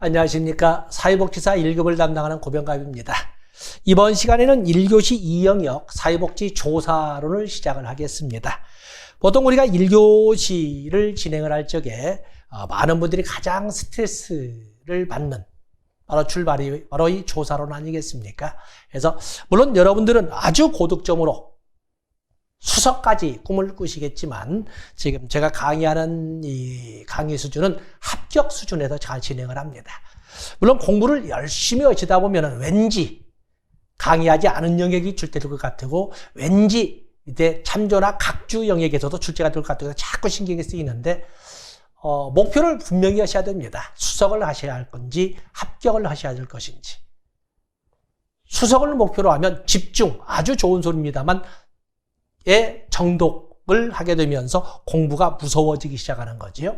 안녕하십니까. 사회복지사 1급을 담당하는 고병갑입니다. 이번 시간에는 1교시 2영역 사회복지 조사론을 시작을 하겠습니다. 보통 우리가 1교시를 진행을 할 적에 많은 분들이 가장 스트레스를 받는 출발이 바로 이 조사론 아니겠습니까? 그래서 물론 여러분들은 아주 고득점으로 수석까지 꿈을 꾸시겠지만 지금 제가 강의하는 이 강의 수준은 합격 수준에서 잘 진행을 합니다. 물론 공부를 열심히 하시다 보면 왠지 강의하지 않은 영역이 출제될 것 같고 왠지 이제 참조나 각주 영역에서도 출제가 될 것 같아서 자꾸 신경이 쓰이는데 목표를 분명히 하셔야 됩니다. 수석을 하셔야 할 건지 합격을 하셔야 될 것인지. 수석을 목표로 하면 집중, 아주 좋은 소리입니다만 정독을 하게 되면서 공부가 무서워지기 시작하는 거지요.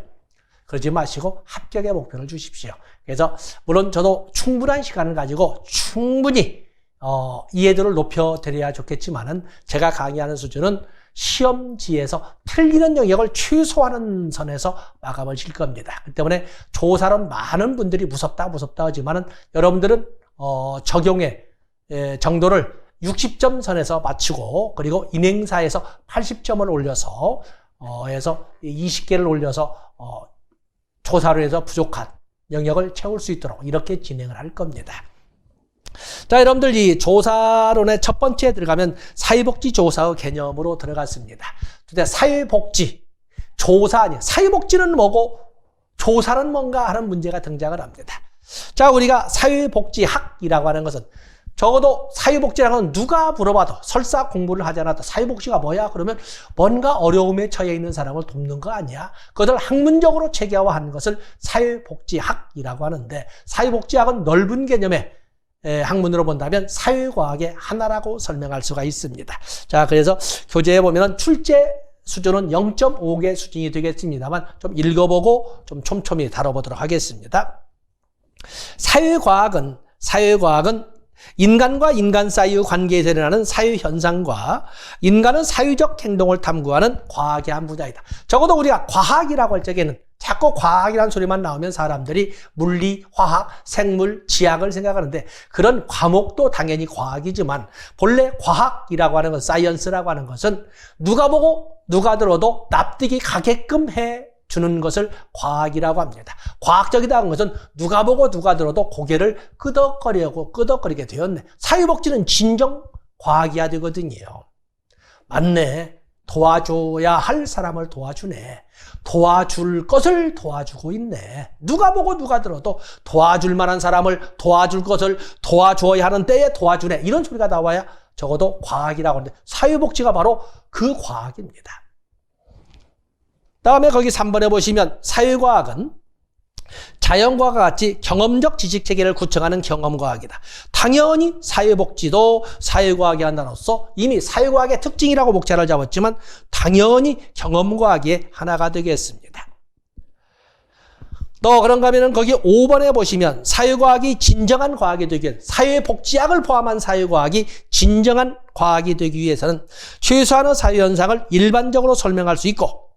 그러지 마시고 합격의 목표를 주십시오. 그래서 물론 저도 충분한 시간을 가지고 충분히 이해도를 높여드려야 좋겠지만은 제가 강의하는 수준은 시험지에서 틀리는 영역을 최소화하는 선에서 마감을 칠 겁니다. 그렇기 때문에 조사론 많은 분들이 무섭다 하지만은 여러분들은 적용의 정도를 60점 선에서 맞추고 그리고 인행사에서 80점을 올려서 해서 20개를 올려서 조사론에서 부족한 영역을 채울 수 있도록 이렇게 진행을 할 겁니다. 자, 여러분들 이 조사론의 첫 번째 들어가면 사회복지 조사의 개념으로 들어갔습니다. 근데 사회복지 조사 아니에요. 사회복지는 뭐고 조사는 뭔가 하는 문제가 등장을 합니다. 자, 우리가 사회복지학이라고 하는 것은 적어도 사회복지라는 건 누가 물어봐도 설사 공부를 하지 않아도 사회복지가 뭐야? 그러면 뭔가 어려움에 처해 있는 사람을 돕는 거 아니야? 그것을 학문적으로 체계화하는 것을 사회복지학이라고 하는데 사회복지학은 넓은 개념의 학문으로 본다면 사회과학의 하나라고 설명할 수가 있습니다. 자, 그래서 교재에 보면 출제 수준은 0.5개 수준이 되겠습니다만 좀 읽어보고 좀 촘촘히 다뤄보도록 하겠습니다. 사회과학은 인간과 인간 사이의 관계에서 일어나는 사회현상과 인간은 사회적 행동을 탐구하는 과학의 한 분야이다. 적어도 우리가 과학이라고 할 적에는 자꾸 과학이라는 소리만 나오면 사람들이 물리, 화학, 생물, 지학을 생각하는데 그런 과목도 당연히 과학이지만 본래 과학이라고 하는 것, 사이언스라고 하는 것은 누가 보고 누가 들어도 납득이 가게끔 해주는 것을 과학이라고 합니다. 과학적이다는 것은 누가 보고 누가 들어도 고개를 끄덕거리게 되었네. 사회복지는 진정 과학이어야 되거든요. 맞네. 도와줘야 할 사람을 도와주네. 도와줄 것을 도와주고 있네. 누가 보고 누가 들어도 도와줄 만한 사람을 도와줄 것을 도와줘야 하는 때에 도와주네. 이런 소리가 나와야 적어도 과학이라고 하는데 사회복지가 바로 그 과학입니다. 다음에 거기 3번에 보시면 사회과학은 자연과학과 같이 경험적 지식체계를 구성하는 경험과학이다. 당연히 사회복지도 사회과학의 하나로서 이미 사회과학의 특징이라고 목차를 잡았지만 당연히 경험과학의 하나가 되겠습니다. 또 그런가 하면 거기 5번에 보시면 사회과학이 진정한 과학이 되기 위해 사회복지학을 포함한 사회과학이 진정한 과학이 되기 위해서는 최소한의 사회현상을 일반적으로 설명할 수 있고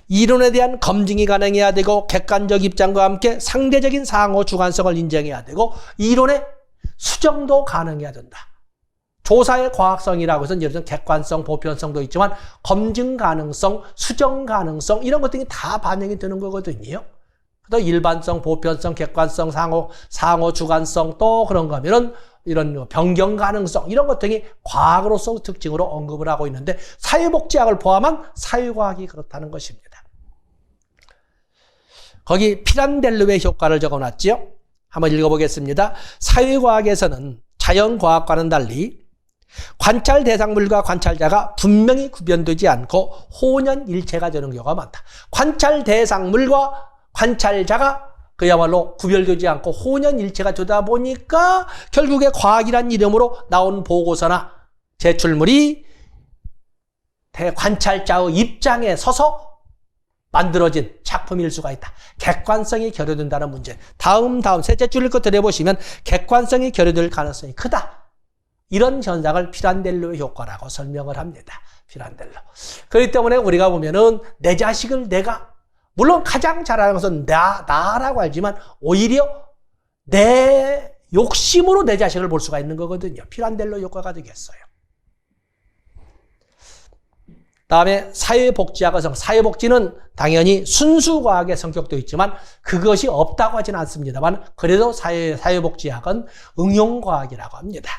이론에 대한 검증이 가능해야 되고 객관적 입장과 함께 상대적인 상호 주관성을 인정해야 되고 이론의 수정도 가능해야 된다. 조사의 과학성이라고 해서 예를 들면 객관성, 보편성도 있지만 검증 가능성, 수정 가능성 이런 것들이 다 반영이 되는 거거든요. 또 일반성, 보편성, 객관성, 상호 주관성 또 그런 거면은 이런 변경 가능성 이런 것들이 과학으로서 특징으로 언급을 하고 있는데 사회복지학을 포함한 사회과학이 그렇다는 것입니다. 거기 피란델로의 효과를 적어놨지요. 한번 읽어보겠습니다. 사회과학에서는 자연과학과는 달리 관찰 대상물과 관찰자가 분명히 구별되지 않고 혼연일체가 되는 경우가 많다. 관찰 대상물과 관찰자가 그야말로 구별되지 않고 혼연일체가 되다 보니까 결국에 과학이란 이름으로 나온 보고서나 제출물이 대관찰자의 입장에 서서 만들어진 작품일 수가 있다. 객관성이 결여된다는 문제. 다음 셋째 줄을 거 들여보시면 객관성이 결여될 가능성이 크다. 이런 현상을 피란델로의 효과라고 설명을 합니다. 피란델로. 그렇기 때문에 우리가 보면은 내 자식을 내가 물론 가장 잘하는 것은 나라고 알지만 오히려 내 욕심으로 내 자식을 볼 수가 있는 거거든요. 피란델로 효과가 되겠어요. 다음에 사회복지학의 사회복지는 당연히 순수과학의 성격도 있지만 그것이 없다고 하지는 않습니다만 그래도 사회복지학은 응용과학이라고 합니다.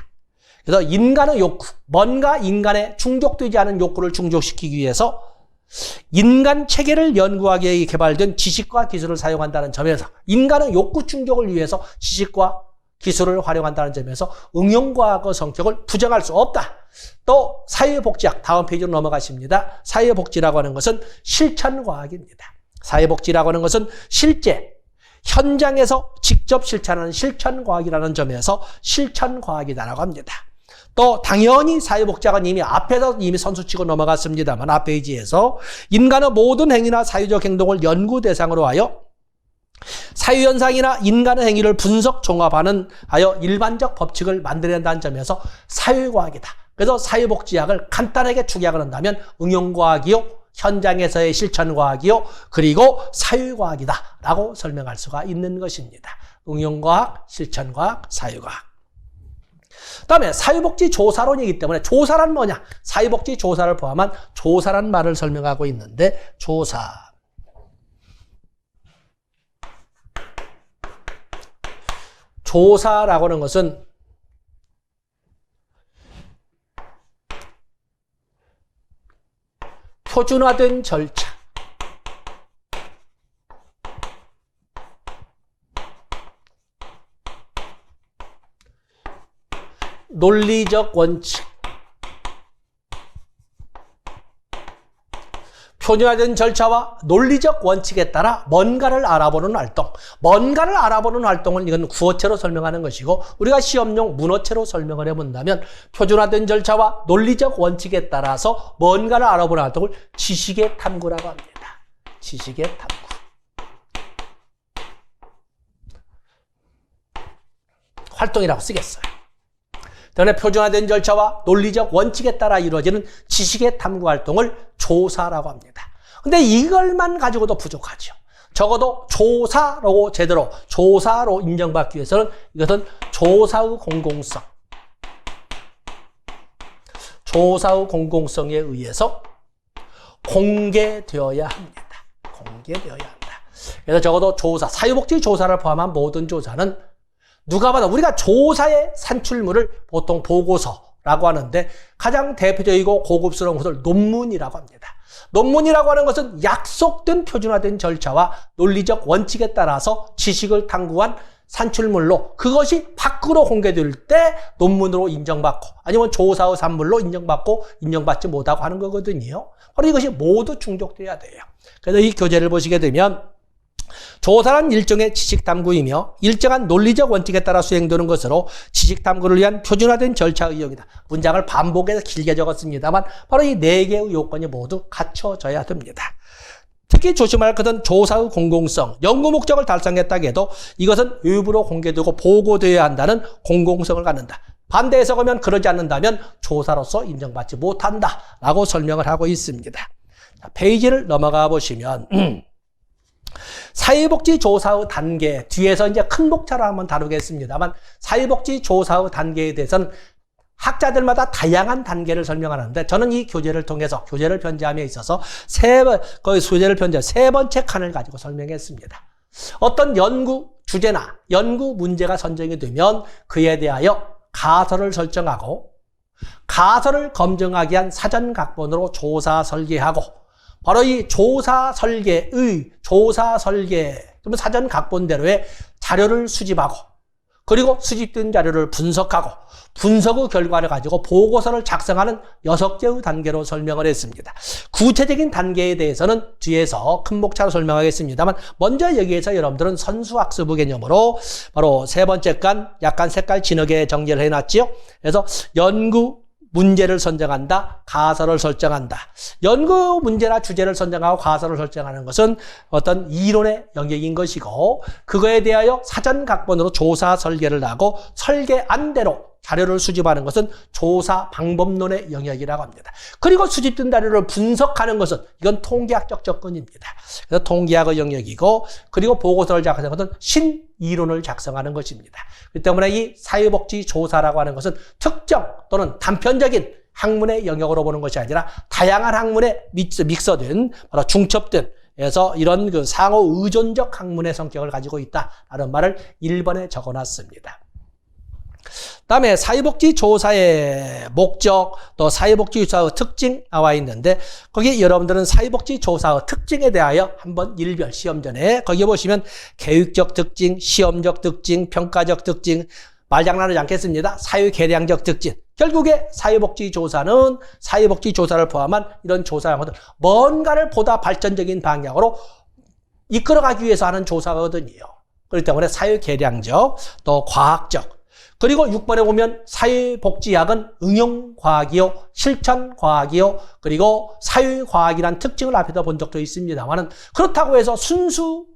그래서 인간의 욕구, 뭔가 인간의 충족되지 않은 욕구를 충족시키기 위해서 인간 체계를 연구하기 위해 개발된 지식과 기술을 사용한다는 점에서 인간의 욕구 충족을 위해서 지식과 기술을 활용한다는 점에서 응용과학의 성격을 부정할 수 없다. 또 사회복지학, 다음 페이지로 넘어가십니다. 사회복지라고 하는 것은 실천과학입니다. 사회복지라고 하는 것은 실제 현장에서 직접 실천하는 실천과학이라는 점에서 실천과학이다라고 합니다. 또 당연히 사회복지학은 이미 앞에서 선수치고 넘어갔습니다만 앞 페이지에서 인간의 모든 행위나 사회적 행동을 연구 대상으로 하여 사회현상이나 인간의 행위를 분석 종합하는 하여 일반적 법칙을 만들어낸다는 점에서 사회과학이다. 그래서 사회복지학을 간단하게 축약을 한다면 응용과학이요, 현장에서의 실천과학이요, 그리고 사회과학이다 라고 설명할 수가 있는 것입니다. 응용과학, 실천과학, 사회과학. 다음에 사회복지 조사론이기 때문에 조사란 뭐냐? 사회복지 조사를 포함한 조사란 말을 설명하고 있는데 조사. 조사라고 하는 것은 표준화된 절차, 논리적 원칙, 표준화된 절차와 논리적 원칙에 따라 뭔가를 알아보는 활동, 뭔가를 알아보는 활동은 이건 구어체로 설명하는 것이고 우리가 시험용 문어체로 설명을 해본다면 표준화된 절차와 논리적 원칙에 따라서 뭔가를 알아보는 활동을 지식의 탐구라고 합니다. 지식의 탐구. 활동이라고 쓰겠어요. 때문에 표준화된 절차와 논리적 원칙에 따라 이루어지는 지식의 탐구 활동을 조사라고 합니다. 근데 이걸만 가지고도 부족하죠. 적어도 조사로 제대로 조사로 인정받기 위해서는 이것은 조사의 공공성, 조사의 공공성에 의해서 공개되어야 합니다. 공개되어야 한다. 그래서 적어도 조사, 사회복지 조사를 포함한 모든 조사는 누가 봐도 우리가 조사의 산출물을 보통 보고서라고 하는데 가장 대표적이고 고급스러운 것을 논문이라고 합니다. 논문이라고 하는 것은 약속된 표준화된 절차와 논리적 원칙에 따라서 지식을 탐구한 산출물로 그것이 밖으로 공개될 때 논문으로 인정받고 아니면 조사의 산물로 인정받고 인정받지 못하고 하는 거거든요. 바로 이것이 모두 충족돼야 돼요. 그래서 이 교재를 보시게 되면 조사란 일종의 지식탐구이며 일정한 논리적 원칙에 따라 수행되는 것으로 지식탐구를 위한 표준화된 절차의 이용이다. 문장을 반복해서 길게 적었습니다만 바로 이 4개의 요건이 모두 갖춰져야 됩니다. 특히 조심할 것은 조사의 공공성, 연구 목적을 달성했다 해도 이것은 외부로 공개되고 보고되어야 한다는 공공성을 갖는다. 반대 해석하면 그러지 않는다면 조사로서 인정받지 못한다라고 설명을 하고 있습니다. 자, 페이지를 넘어가 보시면 사회복지 조사의 단계, 뒤에서 이제 큰 목차로 한번 다루겠습니다만 사회복지 조사의 단계에 대해서는 학자들마다 다양한 단계를 설명하는데 저는 이 교재를 통해서 교재를 편집함에 있어서 소재를 편집한 3번째 칸을 가지고 설명했습니다. 어떤 연구 주제나 연구 문제가 선정이 되면 그에 대하여 가설을 설정하고 가설을 검증하기 위한 사전 각본으로 조사 설계하고 바로 이 조사 설계, 그러면 사전 각본대로의 자료를 수집하고 그리고 수집된 자료를 분석하고 분석의 결과를 가지고 보고서를 작성하는 6개의 단계로 설명을 했습니다. 구체적인 단계에 대해서는 뒤에서 큰 목차로 설명하겠습니다만 먼저 여기에서 여러분들은 선수학습의 개념으로 바로 3번째 간 약간 색깔 진하게 정리를 해놨지요. 그래서 연구 문제를 선정한다, 가설을 설정한다. 연구 문제나 주제를 선정하고 가설을 설정하는 것은 어떤 이론의 영역인 것이고 그거에 대하여 사전 각본으로 조사 설계를 하고 설계안대로 자료를 수집하는 것은 조사 방법론의 영역이라고 합니다. 그리고 수집된 자료를 분석하는 것은 이건 통계학적 접근입니다. 그래서 통계학의 영역이고, 그리고 보고서를 작성하는 것은 신이론을 작성하는 것입니다. 그렇기 때문에 이 사회복지조사라고 하는 것은 특정 또는 단편적인 학문의 영역으로 보는 것이 아니라 다양한 학문에 믹서된, 바로 중첩된, 그래서 이런 그 상호 의존적 학문의 성격을 가지고 있다라는 말을 1번에 적어놨습니다. 다음에 사회복지조사의 목적, 또 사회복지조사의 특징 나와 있는데, 거기 여러분들은 사회복지조사의 특징에 대하여 한번 일별 시험 전에 거기 보시면 교육적 특징, 시험적 특징, 평가적 특징, 말장난하지 않겠습니다. 사회계량적 특징. 결국에 사회복지조사는 사회복지조사를 포함한 이런 조사형들, 뭔가를 보다 발전적인 방향으로 이끌어가기 위해서 하는 조사거든요. 그렇기 때문에 사회계량적, 또 과학적, 그리고 6번에 보면 사회복지학은 응용과학이요, 실천과학이요, 그리고 사회과학이라는 특징을 앞에다 본 적도 있습니다만, 그렇다고 해서 순수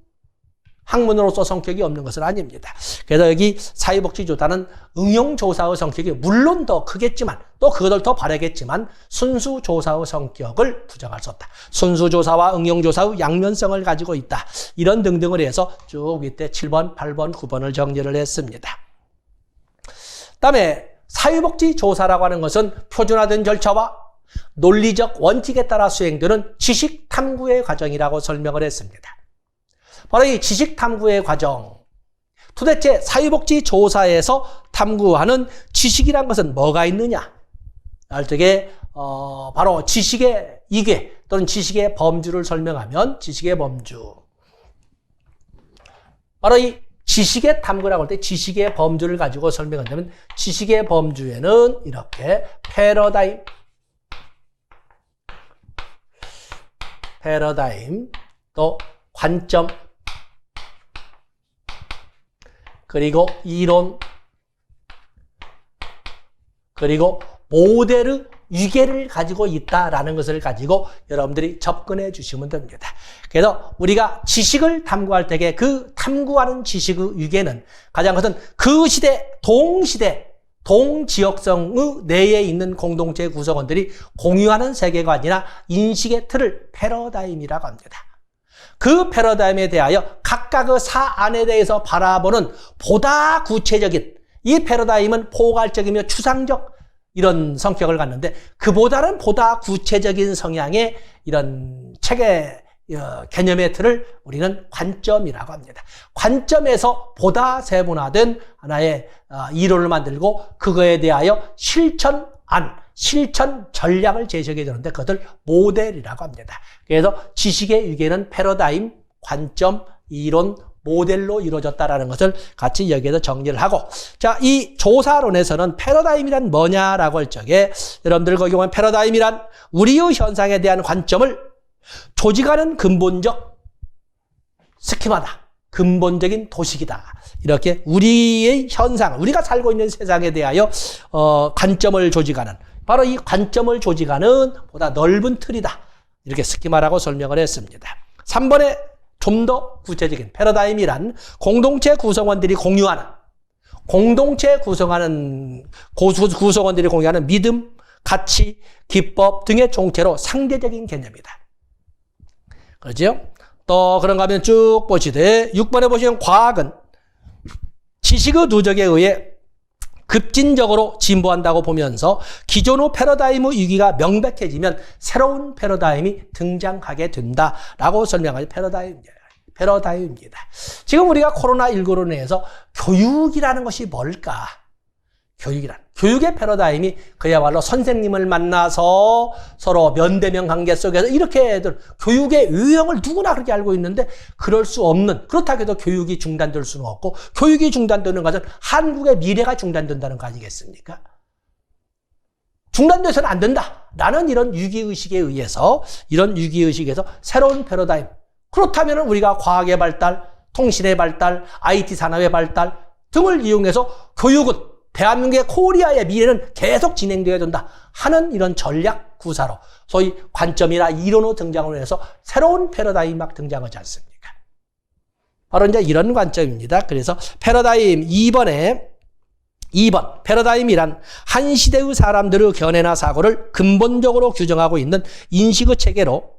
학문으로서 성격이 없는 것은 아닙니다. 그래서 여기 사회복지조사는 응용조사의 성격이 물론 더 크겠지만, 또 그것을 더 바라겠지만, 순수조사의 성격을 부정할 수 없다. 순수조사와 응용조사의 양면성을 가지고 있다. 이런 등등을 해서 쭉 밑에 7번, 8번, 9번을 정리를 했습니다. 다음에 사회복지조사라고 하는 것은 표준화된 절차와 논리적 원칙에 따라 수행되는 지식 탐구의 과정이라고 설명을 했습니다. 바로 이 지식 탐구의 과정, 도대체 사회복지조사에서 탐구하는 지식이란 것은 뭐가 있느냐? 할 적에 바로 지식의 이괴 또는 지식의 범주를 설명하면, 지식의 범주, 바로 이 지식의 탐구라고 할 때 지식의 범주를 가지고 설명한다면, 지식의 범주에는 이렇게 패러다임, 또 관점, 그리고 이론, 그리고 모델의 위계를 가지고 있다라는 것을 가지고 여러분들이 접근해 주시면 됩니다. 그래서 우리가 지식을 탐구할 때에 그 탐구하는 지식의 위계는 가장 것은 그 시대, 동지역성의 내에 있는 공동체 구성원들이 공유하는 세계관이나 인식의 틀을 패러다임이라고 합니다. 그 패러다임에 대하여 각각의 사안에 대해서 바라보는 보다 구체적인, 이 패러다임은 포괄적이며 추상적 이런 성격을 갖는데, 그보다는 보다 구체적인 성향의 이런 체계 개념의 틀을 우리는 관점이라고 합니다. 관점에서 보다 세분화된 하나의 이론을 만들고 그거에 대하여 실천 전략을 제시하게 되는데, 그것을 모델이라고 합니다. 그래서 지식의 위계는 패러다임, 관점, 이론, 모델로 이루어졌다라는 것을 같이 여기에서 정리를 하고, 자, 이 조사론에서는 패러다임이란 뭐냐라고 할 적에, 여러분들 거기 보면 패러다임이란 우리의 현상에 대한 관점을 조직하는 근본적 스키마다, 근본적인 도식이다. 이렇게 우리의 현상, 우리가 살고 있는 세상에 대하여 관점을 조직하는, 바로 이 관점을 조직하는 보다 넓은 틀이다. 이렇게 스키마라고 설명을 했습니다. 3번에 좀 더 구체적인 패러다임이란 공동체 구성원들이 공유하는, 구성원들이 공유하는 믿음, 가치, 기법 등의 총체로 상대적인 개념이다. 그렇죠? 또 그런가 하면 쭉 보시되 6번에 보시면 과학은 지식의 누적에 의해 급진적으로 진보한다고 보면서 기존의 패러다임의 위기가 명백해지면 새로운 패러다임이 등장하게 된다라고 설명하는 패러다임입니다. 지금 우리가 코로나19로 인해서 교육이라는 것이 뭘까? 교육의 패러다임이 그야말로 선생님을 만나서 서로 면대면 관계 속에서 이렇게 교육의 유형을 누구나 그렇게 알고 있는데, 그럴 수 없는, 그렇다고 해도 교육이 중단될 수는 없고, 교육이 중단되는 것은 한국의 미래가 중단된다는 거 아니겠습니까? 중단돼서는 안 된다라는 이런 위기의식에 의해서, 새로운 패러다임, 그렇다면 우리가 과학의 발달, 통신의 발달, IT 산업의 발달 등을 이용해서 교육은 대한민국의 코리아의 미래는 계속 진행되어야 된다 하는 이런 전략 구사로, 소위 관점이나 이론의 등장으로 해서 새로운 패러다임이 막 등장하지 않습니까? 바로 이제 이런 관점입니다. 그래서 패러다임 2번에 2번, 패러다임이란 한 시대의 사람들의 견해나 사고를 근본적으로 규정하고 있는 인식의 체계로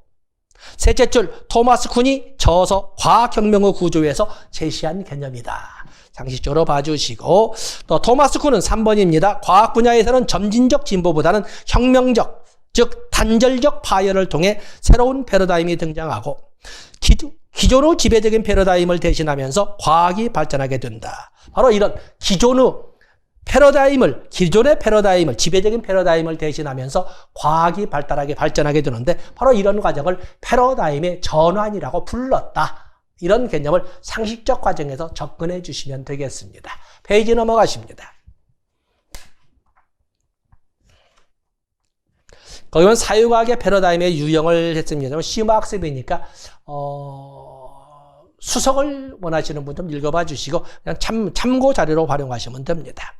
셋째 줄, 토마스 쿤이 저서 과학혁명의 구조에서 제시한 개념이다. 상식적으로 봐주시고, 또 토마스 쿤은 3번입니다. 과학 분야에서는 점진적 진보보다는 혁명적, 즉 단절적 파열을 통해 새로운 패러다임이 등장하고 기존의 지배적인 패러다임을 대신하면서 과학이 발전하게 된다. 바로 이런 기존의 패러다임을, 지배적인 패러다임을 대신하면서 과학이 발전하게 되는데, 바로 이런 과정을 패러다임의 전환이라고 불렀다. 이런 개념을 상식적 과정에서 접근해 주시면 되겠습니다. 페이지 넘어가십니다. 거기는 사유과학의 패러다임의 유형을 했습니다. 시험 학습이니까 수석을 원하시는 분 좀 읽어봐 주시고 그냥 참고 자료로 활용하시면 됩니다.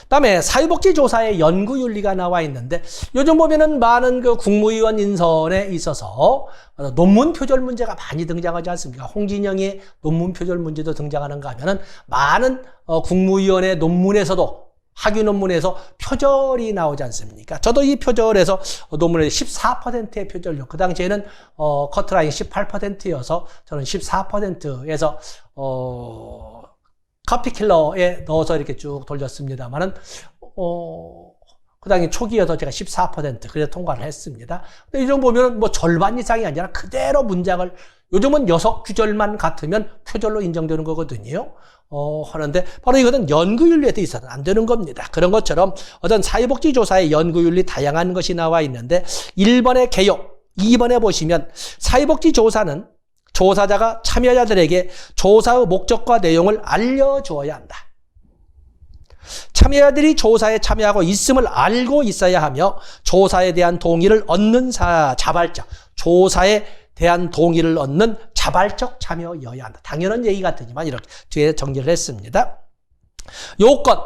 그다음에 사회복지조사의 연구윤리가 나와 있는데, 요즘 보면은 많은 그 국무위원 인선에 있어서 논문 표절 문제가 많이 등장하지 않습니까? 홍진영의 논문 표절 문제도 등장하는가 하면은 많은 국무위원의 논문에서도, 학위 논문에서 표절이 나오지 않습니까? 저도 이 표절에서 논문에 14%의 표절률, 그 당시에는 커트라인 18%여서 저는 14%에서 커피킬러에 넣어서 이렇게 쭉 돌렸습니다만은, 그 당시 초기여서 제가 14%, 그래서 통과를 했습니다. 근데 이 정도 보면 뭐 절반 이상이 아니라 그대로 문장을, 요즘은 6구절만 같으면 표절로 인정되는 거거든요. 하는데, 바로 이거는 연구윤리에 돼 있어서는 안 되는 겁니다. 그런 것처럼 어떤 사회복지조사의 연구윤리 다양한 것이 나와 있는데, 1번의 개요, 2번에 보시면 사회복지조사는 조사자가 참여자들에게 조사의 목적과 내용을 알려주어야 한다. 참여자들이 조사에 참여하고 있음을 알고 있어야 하며, 조사에 대한 동의를 얻는 자발적, 조사에 대한 동의를 얻는 자발적 참여여야 한다. 당연한 얘기 같으지만 이렇게 뒤에 정리를 했습니다. 요건,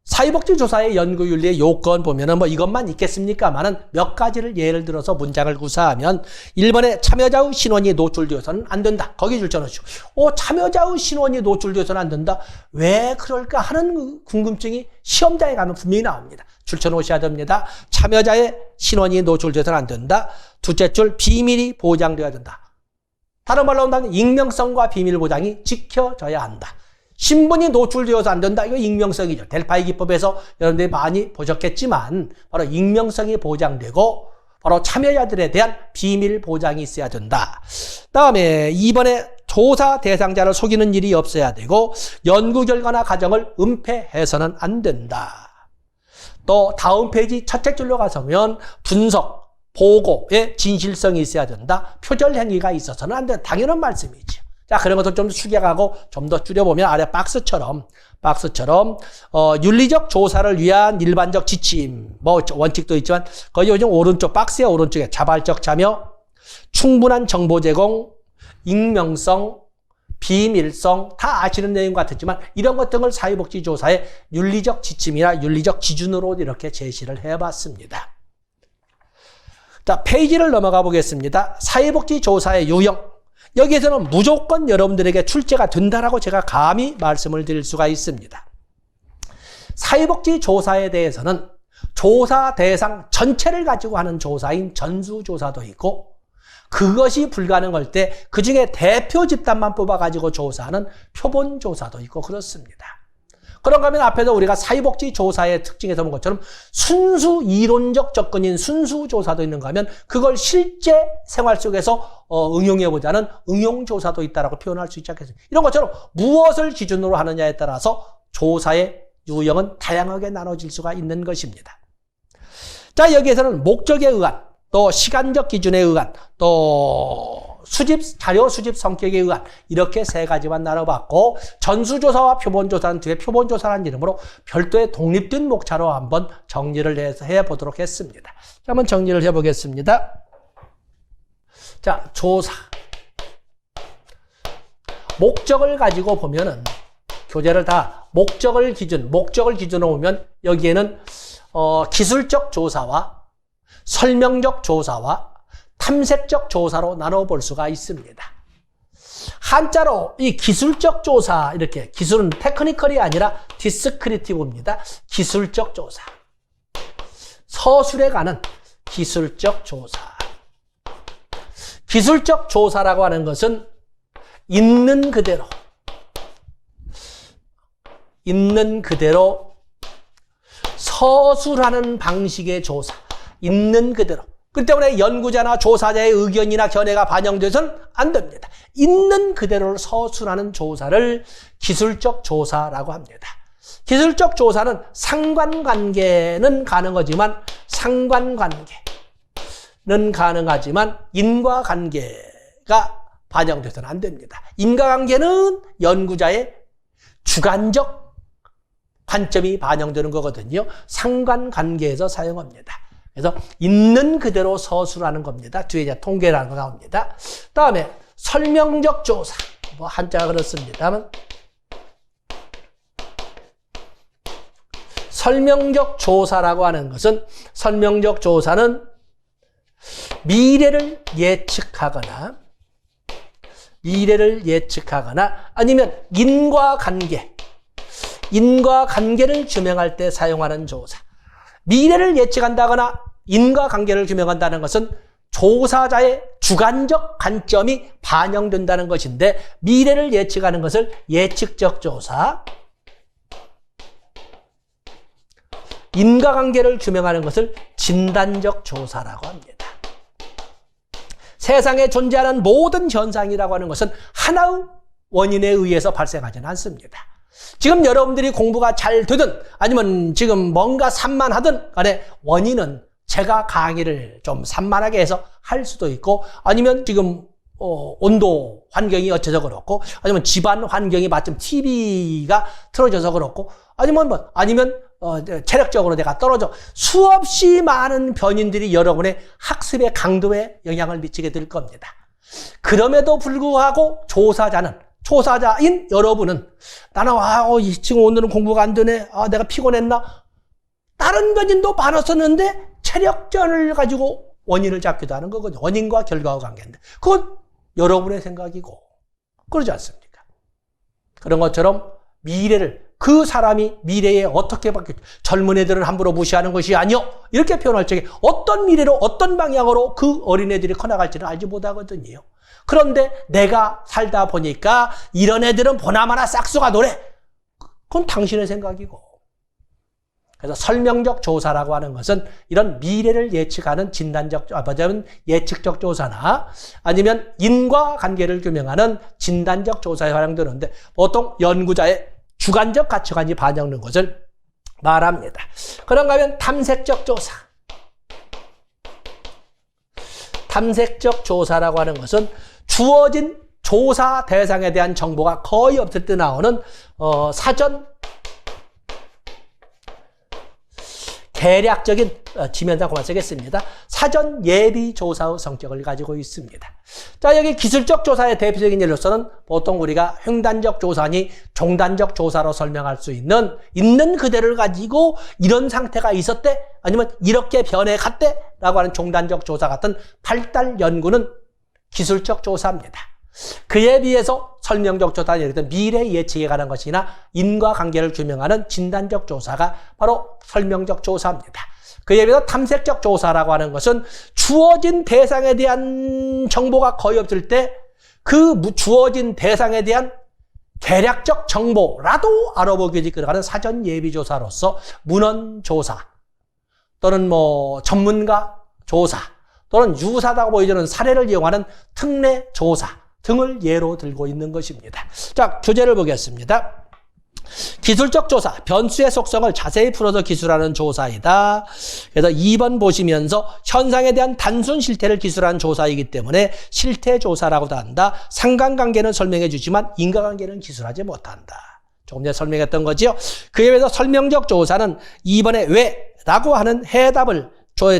사회복지조사의 연구윤리의 요건 보면은 뭐 이것만 있겠습니까만은 몇 가지를 예를 들어서 문장을 구사하면, 1번에 참여자의 신원이 노출되어서는 안 된다. 거기 줄쳐놓으시고, 참여자의 신원이 노출되어서는 안 된다. 왜 그럴까 하는 궁금증이 시험장에 가면 분명히 나옵니다. 줄쳐놓으셔야 됩니다. 참여자의 신원이 노출되어서는 안 된다. 둘째 줄, 비밀이 보장되어야 된다. 다른 말로 한다면 익명성과 비밀 보장이 지켜져야 한다. 신분이 노출되어서 안 된다. 이거 익명성이죠. 델파이 기법에서 여러분들이 많이 보셨겠지만, 바로 익명성이 보장되고 바로 참여자들에 대한 비밀 보장이 있어야 된다. 다음에 2번에 조사 대상자를 속이는 일이 없어야 되고, 연구 결과나 과정을 은폐해서는 안 된다. 또 다음 페이지 첫째 줄로 가서면 분석, 보고의 진실성이 있어야 된다. 표절 행위가 있어서는 안 된다. 당연한 말씀이죠. 자, 그런 것들 좀 숙여가고 좀 더 줄여보면 아래 박스처럼 윤리적 조사를 위한 일반적 지침, 뭐 원칙도 있지만 거기 요즘 오른쪽 박스의 오른쪽에 자발적 참여, 충분한 정보 제공, 익명성, 비밀성, 다 아시는 내용 같았지만 이런 것 등을 사회복지조사의 윤리적 지침이나 윤리적 기준으로 이렇게 제시를 해봤습니다. 자, 페이지를 넘어가 보겠습니다. 사회복지조사의 유형. 여기에서는 무조건 여러분들에게 출제가 된다라고 제가 감히 말씀을 드릴 수가 있습니다. 사회복지조사에 대해서는 조사 대상 전체를 가지고 하는 조사인 전수조사도 있고, 그것이 불가능할 때 그 중에 대표 집단만 뽑아가지고 조사하는 표본조사도 있고 그렇습니다. 그런가 하면 앞에서 우리가 사회복지조사의 특징에서 본 것처럼 순수 이론적 접근인 순수조사도 있는가 하면 그걸 실제 생활 속에서 응용해보자는 응용조사도 있다라고 표현할 수 있지 않겠습니까? 이런 것처럼 무엇을 기준으로 하느냐에 따라서 조사의 유형은 다양하게 나눠질 수가 있는 것입니다. 자, 여기에서는 목적에 의한, 또 시간적 기준에 의한, 또 자료 수집 성격에 의한, 이렇게 세 가지만 나눠봤고, 전수조사와 표본조사는 뒤에 표본조사라는 이름으로 별도의 독립된 목차로 한번 정리를 해서 해보도록 했습니다. 자, 한번 정리를 해보겠습니다. 자, 조사. 목적을 가지고 보면은, 교재를 다 목적을 기준으로 보면 여기에는 기술적 조사와 설명적 조사와 탐색적 조사로 나눠볼 수가 있습니다. 한자로 이 기술적 조사, 이렇게 기술은 테크니컬이 아니라 디스크리티브입니다. 기술적 조사. 서술에 관한 기술적 조사. 기술적 조사라고 하는 것은 있는 그대로 서술하는 방식의 조사. 있는 그대로. 그 때문에 연구자나 조사자의 의견이나 견해가 반영돼서는 안 됩니다. 있는 그대로를 서술하는 조사를 기술적 조사라고 합니다. 기술적 조사는 상관관계는 가능하지만 인과관계가 반영돼서는 안 됩니다. 인과관계는 연구자의 주관적 관점이 반영되는 거거든요. 상관관계에서 사용합니다. 그래서 있는 그대로 서술하는 겁니다. 뒤에 이제 통계라는 거 나옵니다. 다음에 설명적 조사. 뭐 한자가 그렇습니다만 설명적 조사라고 하는 것은 설명적 조사는 미래를 예측하거나 아니면 인과관계를 규명할 때 사용하는 조사. 미래를 예측한다거나 인과관계를 규명한다는 것은 조사자의 주관적 관점이 반영된다는 것인데 미래를 예측하는 것을 예측적 조사, 인과관계를 규명하는 것을 진단적 조사라고 합니다. 세상에 존재하는 모든 현상이라고 하는 것은 하나의 원인에 의해서 발생하지는 않습니다. 지금 여러분들이 공부가 잘 되든 아니면 지금 뭔가 산만하든 간에 원인은 제가 강의를 좀 산만하게 해서 할 수도 있고 아니면 지금 온도 환경이 어째서 그렇고 아니면 집안 환경이 마침 TV가 틀어져서 그렇고 아니면 체력적으로 내가 떨어져 수없이 많은 변인들이 여러분의 학습의 강도에 영향을 미치게 될 겁니다. 그럼에도 불구하고 조사자인 여러분은 나는 지금 오늘은 공부가 안 되네. 내가 피곤했나? 다른 변인도 많았었는데 체력전을 가지고 원인을 잡기도 하는 거거든요. 원인과 결과와 관계인데 그건 여러분의 생각이고 그러지 않습니까? 그런 것처럼 그 사람이 미래에 어떻게 바뀔지 젊은 애들은 함부로 무시하는 것이 아니요. 이렇게 표현할 적에 어떤 미래로 어떤 방향으로 그 어린애들이 커나갈지는 알지 못하거든요. 그런데 내가 살다 보니까 이런 애들은 보나마나 싹수가 노래. 그건 당신의 생각이고. 그래서 설명적 조사라고 하는 것은 이런 미래를 예측하는 예측적 조사나 아니면 인과관계를 규명하는 진단적 조사에 활용되는데 보통 연구자의 주관적 가치관이 반영된 것을 말합니다. 그런가 하면 탐색적 조사. 탐색적 조사라고 하는 것은 주어진 조사 대상에 대한 정보가 거의 없을 때 나오는 사전 대략적인 지면상 그만 쓰겠습니다. 사전 예비 조사의 성격을 가지고 있습니다. 자, 여기 기술적 조사의 대표적인 예로서는 보통 우리가 횡단적 조사니 종단적 조사로 설명할 수 있는 그대로를 가지고 이런 상태가 있었대 아니면 이렇게 변해갔대 라고 하는 종단적 조사 같은 발달 연구는 기술적 조사입니다. 그에 비해서 설명적 조사는 예를 들어 미래 예측에 관한 것이나 인과관계를 규명하는 진단적 조사가 바로 설명적 조사입니다. 그에 비해서 탐색적 조사라고 하는 것은 주어진 대상에 대한 정보가 거의 없을 때 그 주어진 대상에 대한 대략적 정보라도 알아보기 위해 들어가는 사전 예비 조사로서 문헌 조사 또는 전문가 조사 또는 유사하다고 보여지는 사례를 이용하는 특례 조사 등을 예로 들고 있는 것입니다. 자, 교재를 보겠습니다. 기술적 조사, 변수의 속성을 자세히 풀어서 기술하는 조사이다. 그래서 2번 보시면서 현상에 대한 단순 실태를 기술하는 조사이기 때문에 실태 조사라고도 한다. 상관관계는 설명해 주지만 인과관계는 기술하지 못한다. 조금 전에 설명했던 거죠. 그에 비해서 설명적 조사는 2번에 왜라고 하는 해답을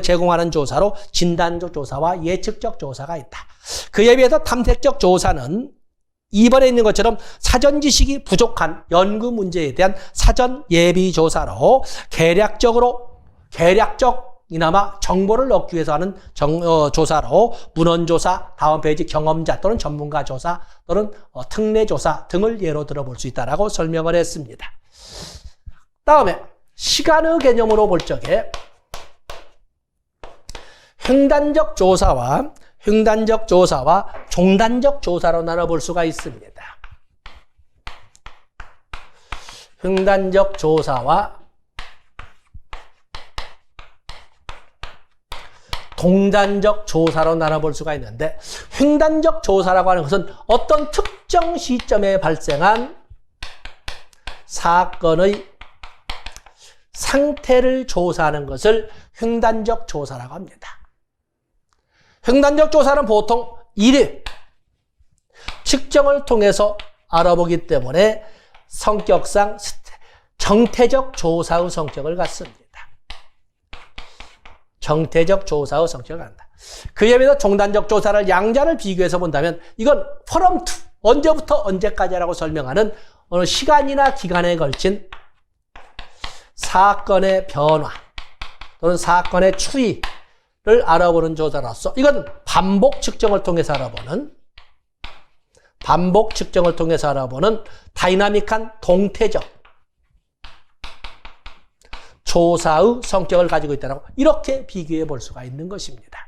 제공하는 조사로 진단적 조사와 예측적 조사가 있다. 그에 비해서 탐색적 조사는 2번에 있는 것처럼 사전 지식이 부족한 연구 문제에 대한 사전 예비 조사로 계략적 이나마 정보를 얻기 위해서 하는 조사로 문헌조사, 다음 페이지 경험자 또는 전문가 조사 또는 특례조사 등을 예로 들어볼 수 있다라고 설명을 했습니다. 다음에 시간의 개념으로 볼 적에 횡단적 조사와 종단적 조사로 나눠볼 수가 있습니다. 횡단적 조사와 동단적 조사로 나눠볼 수가 있는데, 횡단적 조사라고 하는 것은 어떤 특정 시점에 발생한 사건의 상태를 조사하는 것을 횡단적 조사라고 합니다. 횡단적 조사는 보통 일일 측정을 통해서 알아보기 때문에 성격상 정태적 조사의 성격을 갖습니다. 정태적 조사의 성격을 갖는다. 그에 비해서 종단적 조사를 양자를 비교해서 본다면 이건 from to, 언제부터 언제까지라고 설명하는 어느 시간이나 기간에 걸친 사건의 변화 또는 사건의 추이를 알아보는 조사로서 이건 반복 측정을 통해서 알아보는 다이나믹한 동태적 조사의 성격을 가지고 있다고 이렇게 비교해 볼 수가 있는 것입니다.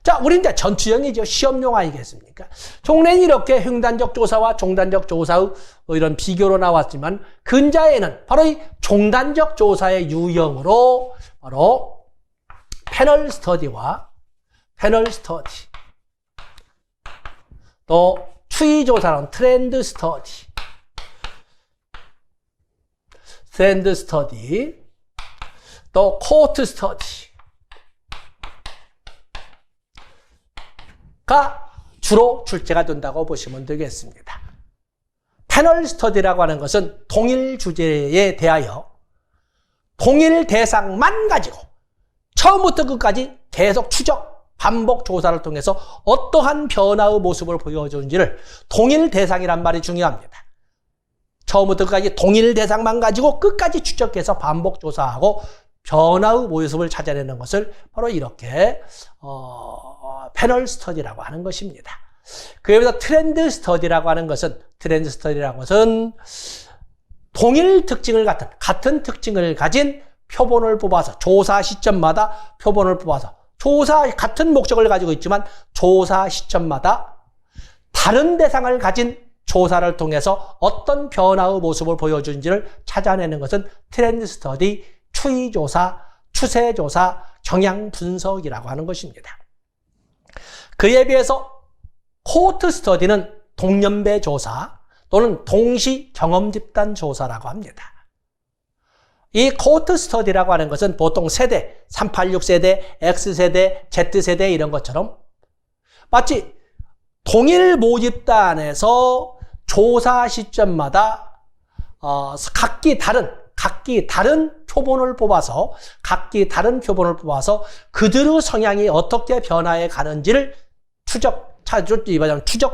자, 우리 이제 전투형이죠. 시험용 아니겠습니까? 종래는 이렇게 횡단적 조사와 종단적 조사의 이런 비교로 나왔지만 근자에는 바로 이 종단적 조사의 유형으로 바로 패널 스터디와 또 추이 조사는 트렌드 스터디 또 코트 스터디가 주로 출제가 된다고 보시면 되겠습니다. 패널 스터디라고 하는 것은 동일 주제에 대하여 동일 대상만 가지고 처음부터 끝까지 계속 추적, 반복 조사를 통해서 어떠한 변화의 모습을 보여주는지를 동일 대상이란 말이 중요합니다. 처음부터 끝까지 동일 대상만 가지고 끝까지 추적해서 반복 조사하고 변화의 모습을 찾아내는 것을 바로 이렇게 패널 스터디라고 하는 것입니다. 그에 비해서 트렌드 스터디라고 하는 것은 동일 특징을 같은 특징을 가진 표본을 뽑아서 조사 시점마다 표본을 뽑아서 같은 목적을 가지고 있지만 조사 시점마다 다른 대상을 가진 조사를 통해서 어떤 변화의 모습을 보여주는지를 찾아내는 것은 트렌드 스터디, 추이 조사, 추세 조사, 경향 분석이라고 하는 것입니다. 그에 비해서 코호트 스터디는 동년배 조사 또는 동시 경험 집단 조사라고 합니다. 이 코호트 스터디라고 하는 것은 보통 세대, 386세대, X세대, Z세대 이런 것처럼 마치 동일 모집단에서 조사 시점마다 각기 다른 표본을 뽑아서 그들의 성향이 어떻게 변화해 가는지를 추적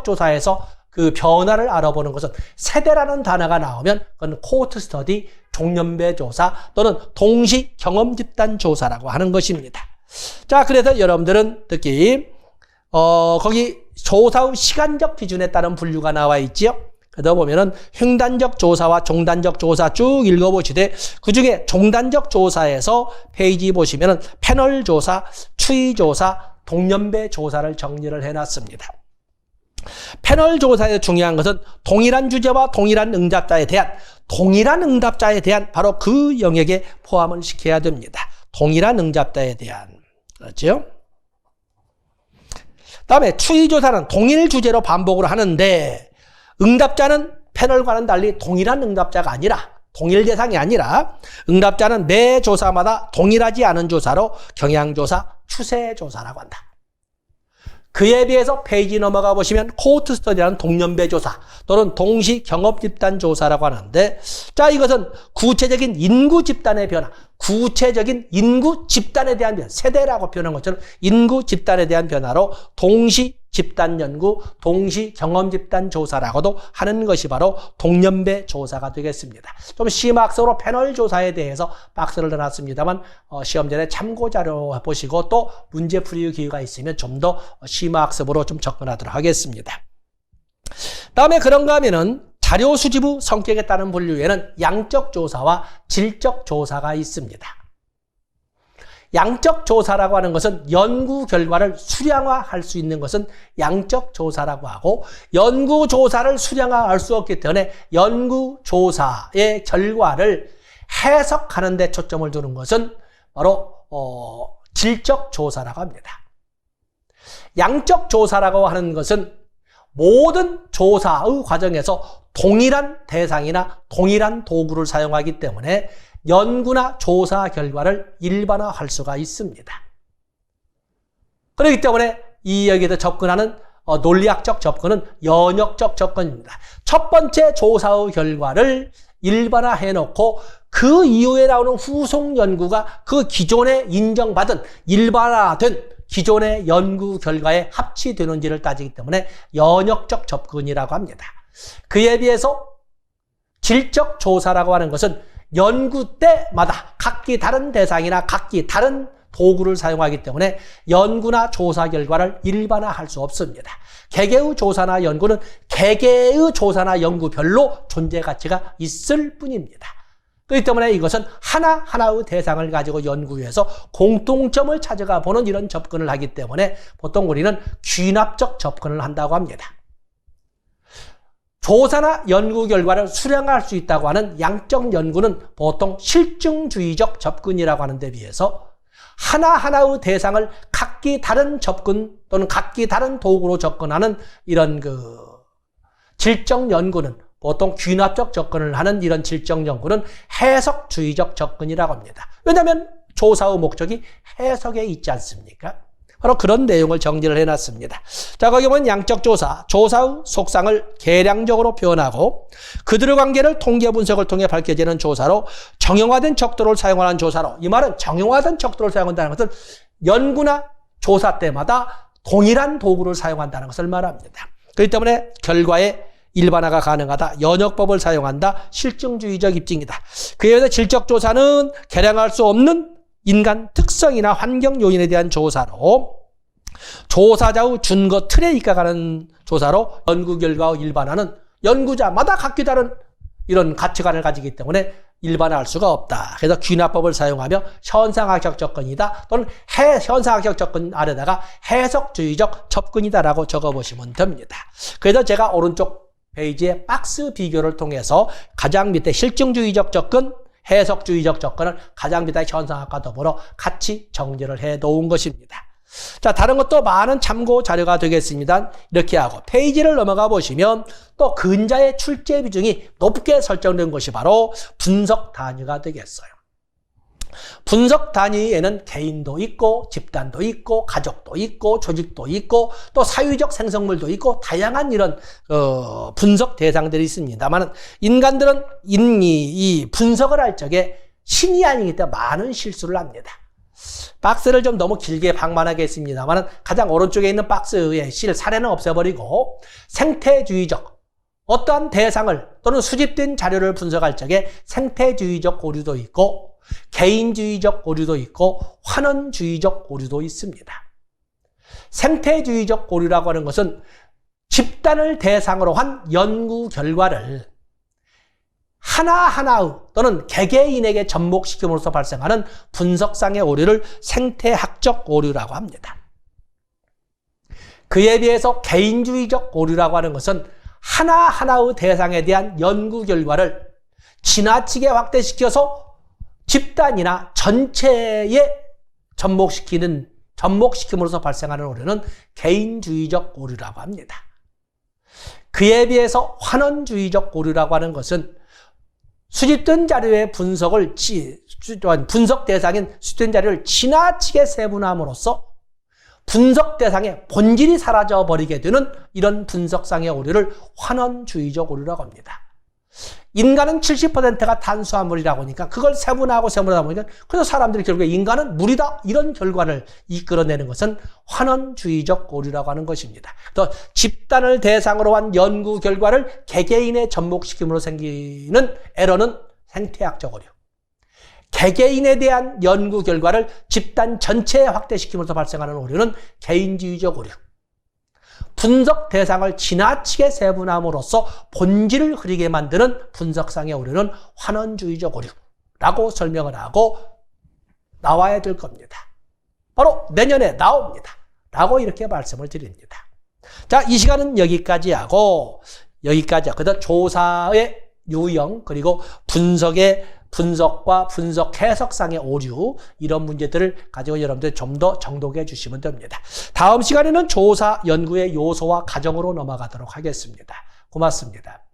조사에서 그 변화를 알아보는 것은 세대라는 단어가 나오면 그건 코호트 스터디, 종년배 조사 또는 동시 경험 집단 조사라고 하는 것입니다. 자, 그래서 여러분들은 특히 거기 조사의 시간적 기준에 따른 분류가 나와 있지요. 그러다 보면은 횡단적 조사와 종단적 조사 쭉 읽어보시되 그중에 종단적 조사에서 페이지 보시면은 패널 조사, 추이 조사, 동년배 조사를 정리를 해놨습니다. 패널 조사에서 중요한 것은 동일한 주제와 동일한 응답자에 대한 바로 그 영역에 포함을 시켜야 됩니다. 동일한 응답자에 대한. 그렇죠? 다음에 추이 조사는 동일 주제로 반복을 하는데 응답자는 패널과는 달리 동일한 응답자가 아니라 동일 대상이 아니라 응답자는 매 조사마다 동일하지 않은 조사로 경향조사, 추세조사라고 한다. 그에 비해서 페이지 넘어가 보시면 코호트 스터디라는 동년배 조사 또는 동시 경험 집단 조사라고 하는데 자, 이것은 구체적인 인구 집단의 변화, 구체적인 인구 집단에 대한 변화, 세대라고 표현한 것처럼 인구 집단에 대한 변화로 동시 집단 연구, 동시 경험 집단 조사라고도 하는 것이 바로 동년배 조사가 되겠습니다. 좀 심화학적으로 패널 조사에 대해서 박스를 넣어놨습니다만 시험 전에 참고 자료 보시고 또 문제풀이 기회가 있으면 좀 더 심화학습으로 좀 접근하도록 하겠습니다. 다음에 그런가 하면은 자료 수집 후 성격에 따른 분류에는 양적 조사와 질적 조사가 있습니다. 양적 조사라고 하는 것은 연구 결과를 수량화할 수 있는 것은 양적 조사라고 하고, 연구 조사를 수량화할 수 없기 때문에 연구 조사의 결과를 해석하는 데 초점을 두는 것은 바로 질적 조사라고 합니다. 양적 조사라고 하는 것은 모든 조사의 과정에서 동일한 대상이나 동일한 도구를 사용하기 때문에 연구나 조사 결과를 일반화할 수가 있습니다. 그렇기 때문에 이 여기에 접근하는 논리학적 접근은 연역적 접근입니다. 첫 번째 조사의 결과를 일반화해 놓고 그 이후에 나오는 후속 연구가 그 기존에 인정받은 일반화된 기존의 연구 결과에 합치되는지를 따지기 때문에 연역적 접근이라고 합니다. 그에 비해서 질적 조사라고 하는 것은 연구 때마다 각기 다른 대상이나 각기 다른 도구를 사용하기 때문에 연구나 조사 결과를 일반화할 수 없습니다. 개개의 조사나 연구는 개개의 조사나 연구별로 존재 가치가 있을 뿐입니다. 그렇기 때문에 이것은 하나하나의 대상을 가지고 연구해서 공통점을 찾아가 보는 이런 접근을 하기 때문에 보통 우리는 귀납적 접근을 한다고 합니다. 조사나 연구 결과를 수량화할 수 있다고 하는 양적 연구는 보통 실증주의적 접근이라고 하는 데 비해서 하나하나의 대상을 각기 다른 접근 또는 각기 다른 도구로 접근하는 이런 질적 연구는 보통 귀납적 접근을 하는 이런 질적 연구는 해석주의적 접근이라고 합니다. 왜냐하면 조사의 목적이 해석에 있지 않습니까? 바로 그런 내용을 정리를 해놨습니다. 자, 거기 보면 양적 조사, 조사의 속상을 계량적으로 표현하고 그들의 관계를 통계 분석을 통해 밝혀지는 조사로 정형화된 척도를 사용하는 조사로, 이 말은 정형화된 척도를 사용한다는 것은 연구나 조사 때마다 동일한 도구를 사용한다는 것을 말합니다. 그렇기 때문에 결과에 일반화가 가능하다, 연역법을 사용한다, 실증주의적 입증이다. 그에 비해서 질적 조사는 계량할 수 없는 인간 특성이나 환경 요인에 대한 조사로 조사자의 준거 틀에 입각하는 조사로 연구 결과의 일반화는 연구자마다 각기 다른 이런 가치관을 가지기 때문에 일반화할 수가 없다. 그래서 귀납법을 사용하며 현상학적 접근이다 또는 현상학적 접근 아래다가 해석주의적 접근이다라고 적어보시면 됩니다. 그래서 제가 오른쪽 페이지에 박스 비교를 통해서 가장 밑에 실증주의적 접근, 해석주의적 접근을 가장 밑에 현상학과 더불어 같이 정리를 해 놓은 것입니다. 자, 다른 것도 많은 참고 자료가 되겠습니다. 이렇게 하고 페이지를 넘어가 보시면 또 근자의 출제 비중이 높게 설정된 것이 바로 분석 단위가 되겠어요. 분석 단위에는 개인도 있고 집단도 있고 가족도 있고 조직도 있고 또 사회적 생성물도 있고 다양한 이런 분석 대상들이 있습니다만 인간들은 이 분석을 할 적에 신이 아니기 때문에 많은 실수를 합니다. 박스를 좀 너무 길게 방만하게 했습니다만 가장 오른쪽에 있는 박스의 사례는 없애버리고 생태주의적 어떠한 대상을 또는 수집된 자료를 분석할 적에 생태주의적 오류도 있고 개인주의적 오류도 있고 환원주의적 오류도 있습니다. 생태주의적 오류라고 하는 것은 집단을 대상으로 한 연구 결과를 하나하나의 또는 개개인에게 접목시킴으로써 발생하는 분석상의 오류를 생태학적 오류라고 합니다. 그에 비해서 개인주의적 오류라고 하는 것은 하나하나의 대상에 대한 연구 결과를 지나치게 확대시켜서 집단이나 전체에 접목시킴으로써 발생하는 오류는 개인주의적 오류라고 합니다. 그에 비해서 환원주의적 오류라고 하는 것은 수집된 자료의 분석 대상인 수집된 자료를 지나치게 세분함으로써 분석 대상의 본질이 사라져 버리게 되는 이런 분석상의 오류를 환원주의적 오류라고 합니다. 인간은 70%가 탄수화물이라고 하니까 그걸 세분화하다 보니까 그래서 사람들이 결국에 인간은 물이다 이런 결과를 이끌어내는 것은 환원주의적 오류라고 하는 것입니다. 또 집단을 대상으로 한 연구 결과를 개개인에 접목시킴으로 생기는 에러는 생태학적 오류. 개개인에 대한 연구 결과를 집단 전체에 확대시킴으로써 발생하는 오류는 개인주의적 오류. 분석 대상을 지나치게 세분함으로써 본질을 흐리게 만드는 분석상의 오류는 환원주의적 오류라고 설명을 하고 나와야 될 겁니다. 바로 내년에 나옵니다. 라고 이렇게 말씀을 드립니다. 자, 이 시간은 여기까지 하고 그다음 조사의 유형 그리고 분석과 분석 해석상의 오류 이런 문제들을 가지고 여러분들 좀 더 정독해 주시면 됩니다. 다음 시간에는 조사 연구의 요소와 과정으로 넘어가도록 하겠습니다. 고맙습니다.